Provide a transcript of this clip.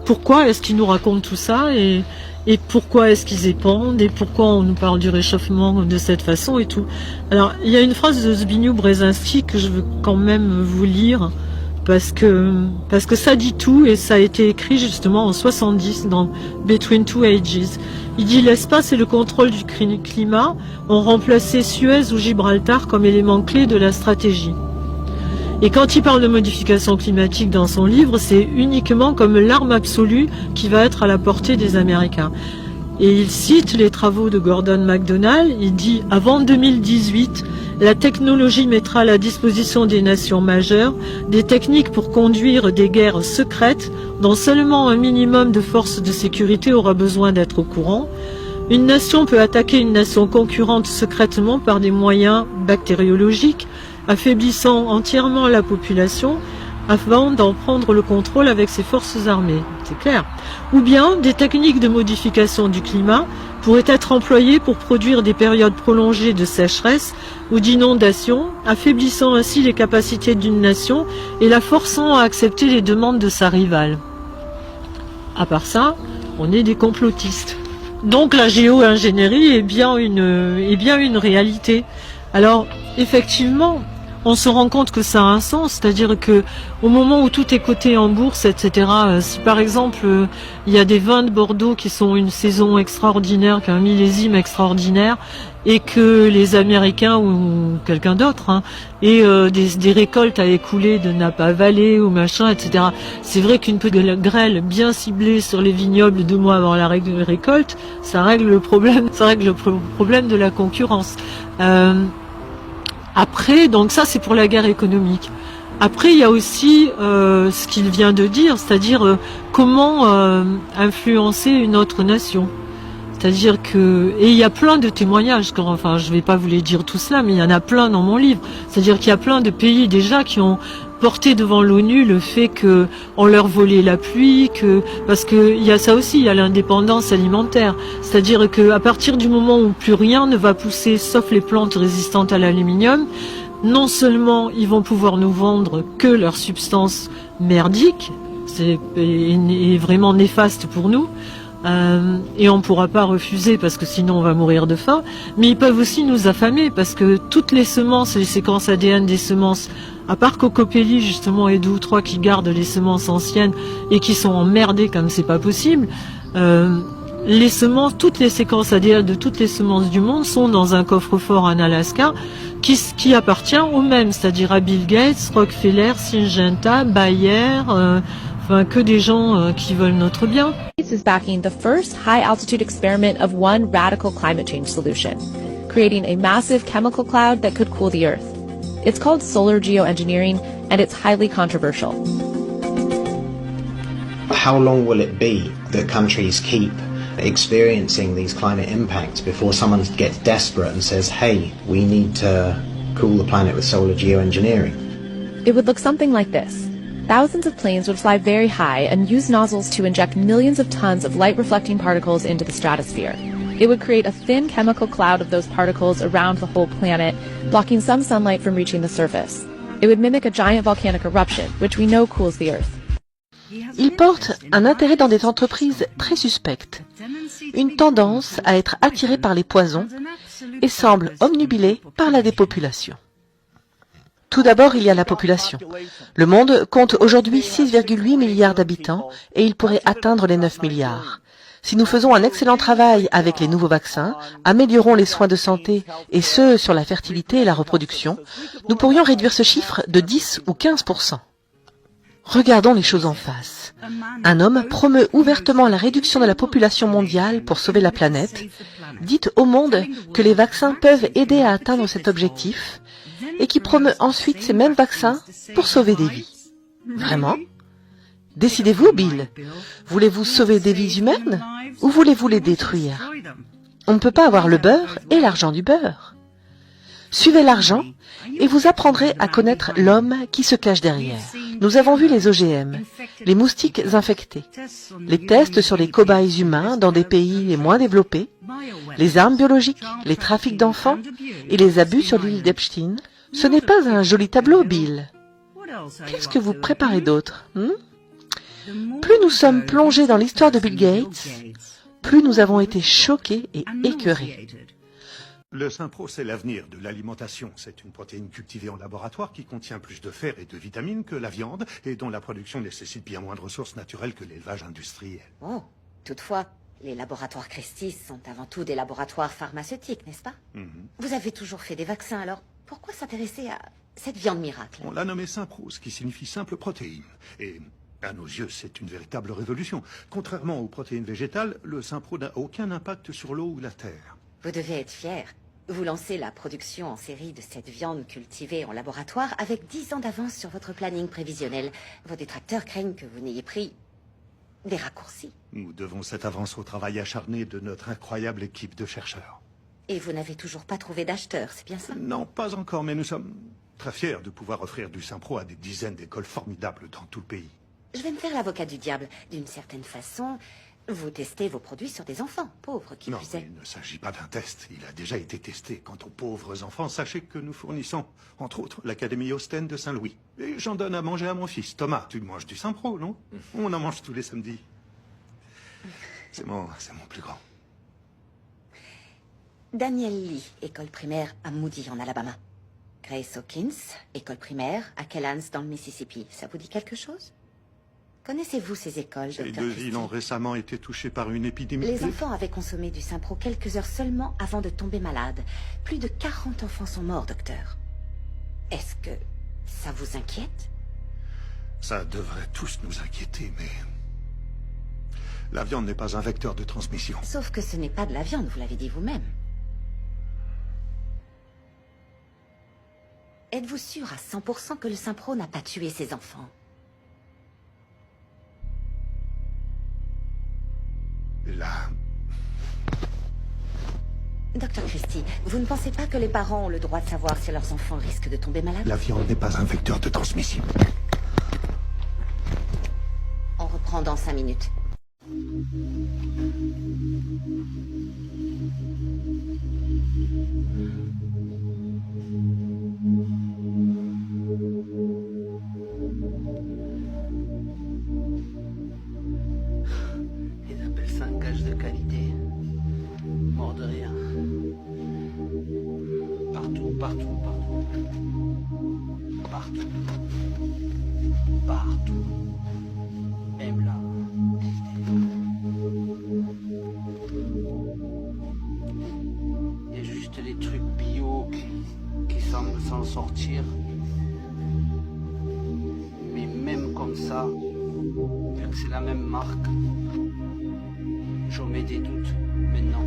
pourquoi est-ce qu'ils nous racontent tout ça et pourquoi est-ce qu'ils épandent et pourquoi on nous parle du réchauffement de cette façon et tout. Alors, il y a une phrase de Zbigniew Brzezinski que je veux quand même vous lire parce que ça dit tout et ça a été écrit justement en 70 dans Between Two Ages. Il dit: l'espace et le contrôle du climat ont remplacé Suez ou Gibraltar comme éléments clés de la stratégie. Et quand il parle de modification climatique dans son livre, c'est uniquement comme l'arme absolue qui va être à la portée des Américains. Et il cite les travaux de Gordon MacDonald. Il dit: avant 2018, la technologie mettra à la disposition des nations majeures des techniques pour conduire des guerres secrètes dont seulement un minimum de forces de sécurité aura besoin d'être au courant. Une nation peut attaquer une nation concurrente secrètement par des moyens bactériologiques, affaiblissant entièrement la population avant d'en prendre le contrôle avec ses forces armées. C'est clair. Ou bien des techniques de modification du climat pourraient être employées pour produire des périodes prolongées de sécheresse ou d'inondation, affaiblissant ainsi les capacités d'une nation et la forçant à accepter les demandes de sa rivale. À part ça, on est des complotistes. Donc la géo-ingénierie est bien une réalité. Alors, effectivement, on se rend compte que ça a un sens, c'est-à-dire que au moment où tout est coté en bourse, etc., si par exemple il y a des vins de Bordeaux qui sont une saison extraordinaire, qu'un millésime extraordinaire, et que les Américains ou quelqu'un d'autre aient des récoltes à écouler de Napa Valley ou machin, etc. C'est vrai qu'une petite grêle bien ciblée sur les vignobles 2 mois avant la récolte, ça règle le problème de la concurrence. Après, donc ça c'est pour la guerre économique. Après, il y a aussi ce qu'il vient de dire, c'est-à-dire comment influencer une autre nation. C'est-à-dire que, et il y a plein de témoignages, enfin je vais pas vous les dire tout cela, mais il y en a plein dans mon livre. C'est-à-dire qu'il y a plein de pays déjà qui ont porté devant l'ONU le fait que on leur volait la pluie, parce que il y a ça aussi, il y a l'indépendance alimentaire. C'est-à-dire que à partir du moment où plus rien ne va pousser, sauf les plantes résistantes à l'aluminium, non seulement ils vont pouvoir nous vendre que leurs substances merdiques, c'est vraiment néfaste pour nous. Et on ne pourra pas refuser parce que sinon on va mourir de faim, mais ils peuvent aussi nous affamer parce que toutes les semences, les séquences ADN des semences, à part Cocopelli justement et 2 ou 3 qui gardent les semences anciennes et qui sont emmerdées comme c'est pas possible, les semences, toutes les séquences ADN de toutes les semences du monde sont dans un coffre-fort en Alaska qui appartient aux mêmes, c'est-à-dire à Bill Gates, Rockefeller, Syngenta, Bayer, enfin que des gens qui veulent notre bien. Is backing the first high-altitude experiment of one radical climate change solution, creating a massive chemical cloud that could cool the Earth. It's called solar geoengineering, and it's highly controversial. How long will it be that countries keep experiencing these climate impacts before someone gets desperate and says, hey, we need to cool the planet with solar geoengineering? It would look something like this. Thousands of planes would fly very high and use nozzles to inject millions of tons of light-reflecting particles into the stratosphere. It would create a thin chemical cloud of those particles around the whole planet, blocking some sunlight from reaching the surface. It would mimic a giant volcanic eruption, which we know cools the Earth. Il porte un intérêt dans des entreprises très suspectes, une tendance à être attiré par les poisons et semble omnubilé par la dépopulation. Tout d'abord, il y a la population. Le monde compte aujourd'hui 6,8 milliards d'habitants et il pourrait atteindre les 9 milliards. Si nous faisons un excellent travail avec les nouveaux vaccins, améliorons les soins de santé et ceux sur la fertilité et la reproduction, nous pourrions réduire ce chiffre de 10 ou 15%. Regardons les choses en face. Un homme promeut ouvertement la réduction de la population mondiale pour sauver la planète, dit au monde que les vaccins peuvent aider à atteindre cet objectif, et qui promeut ensuite ces mêmes vaccins pour sauver des vies. Vraiment? Décidez-vous, Bill. Voulez-vous sauver des vies humaines ou voulez-vous les détruire? On ne peut pas avoir le beurre et l'argent du beurre. Suivez l'argent et vous apprendrez à connaître l'homme qui se cache derrière. Nous avons vu les OGM, les moustiques infectés, les tests sur les cobayes humains dans des pays les moins développés, les armes biologiques, les trafics d'enfants et les abus sur l'île d'Epstein. Ce n'est pas un joli tableau, Bill. Qu'est-ce que vous préparez d'autre? Plus nous sommes plongés dans l'histoire de Bill Gates, plus nous avons été choqués et écœurés. Le Synpro, c'est l'avenir de l'alimentation. C'est une protéine cultivée en laboratoire qui contient plus de fer et de vitamines que la viande et dont la production nécessite bien moins de ressources naturelles que l'élevage industriel. Oh, toutefois, les laboratoires Christie sont avant tout des laboratoires pharmaceutiques, n'est-ce pas? Vous avez toujours fait des vaccins, alors pourquoi s'intéresser à cette viande miracle? On l'a nommé Synpro, ce qui signifie simple protéine. Et à nos yeux, c'est une véritable révolution. Contrairement aux protéines végétales, le Synpro n'a aucun impact sur l'eau ou la terre. Vous devez être fier. Vous lancez la production en série de cette viande cultivée en laboratoire avec 10 ans d'avance sur votre planning prévisionnel. Vos détracteurs craignent que vous n'ayez pris des raccourcis. Nous devons cette avance au travail acharné de notre incroyable équipe de chercheurs. Et vous n'avez toujours pas trouvé d'acheteurs, c'est bien ça? Non, pas encore, mais nous sommes très fiers de pouvoir offrir du Synpro à des dizaines d'écoles formidables dans tout le pays. Je vais me faire l'avocat du diable. D'une certaine façon, vous testez vos produits sur des enfants, pauvres qui Non, plus est. il ne s'agit pas d'un test. Il a déjà été testé. Quant aux pauvres enfants, sachez que nous fournissons, entre autres, l'Académie Austen de Saint-Louis. Et j'en donne à manger à mon fils. Thomas, tu manges du Synpro, non? On en mange tous les samedis. C'est mon plus grand. Daniel Lee, école primaire à Moody, en Alabama. Grace Hawkins, école primaire à Kellans, dans le Mississippi. Ça vous dit quelque chose? Connaissez-vous ces écoles, Ces Dr. deux Christie? villes ont récemment été touchées par une épidémie. Les enfants avaient consommé du Synpro quelques heures seulement avant de tomber malades. Plus de 40 enfants sont morts, docteur. Est-ce que ça vous inquiète? Ça devrait tous nous inquiéter, mais... La viande n'est pas un vecteur de transmission. Sauf que ce n'est pas de la viande, vous l'avez dit vous-même. Êtes-vous sûr à 100% que le Synpro n'a pas tué ses enfants? Là... Docteur Christie, vous ne pensez pas que les parents ont le droit de savoir si leurs enfants risquent de tomber malades? La viande n'est pas un vecteur de transmission. On reprend dans 5 minutes. Ils appellent ça un gage de qualité. Mort de rien. Partout, partout, partout. Partout. Partout. Même là. Il y a juste les trucs bio qui semblent s'en sortir. Mais même comme ça, vu que c'est la même marque, j'en mets des doutes maintenant.